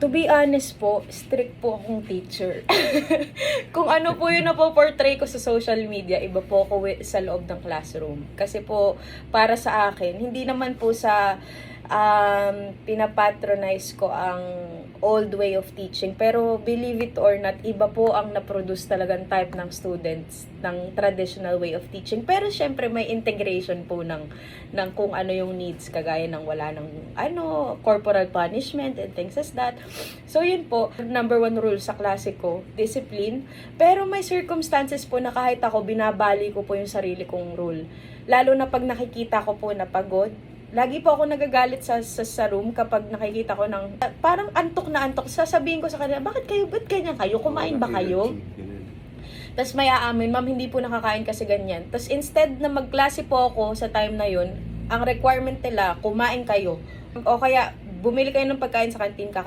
To be honest po, strict po akong teacher. Kung ano po yung napoportray ko sa social media, iba po ako sa loob ng classroom. Kasi po, para sa akin, hindi naman po sa pinapatronize ko ang old way of teaching. Pero believe it or not, iba po ang naproduce talagang type ng students ng traditional way of teaching. Pero syempre may integration po ng kung ano yung needs, kagaya ng wala ng corporal punishment and things as that. So yun po, number 1 rule sa klase ko, discipline. Pero may circumstances po na kahit ako, binabali ko po yung sarili kong rule. Lalo na pag nakikita ko po na pagod. Lagi po ako nagagalit sa room kapag nakikita ko ng parang antok na antok. Sasabihin ko sa kanila, ba't ganyan kayo? Kumain ba kayo? Tapos may aamin, ma'am, hindi po nakakain kasi ganyan. Tapos instead na magklase po ako sa time na yun, ang requirement nila, kumain kayo. O kaya, bumili kayo ng pagkain sa kantin, kakain.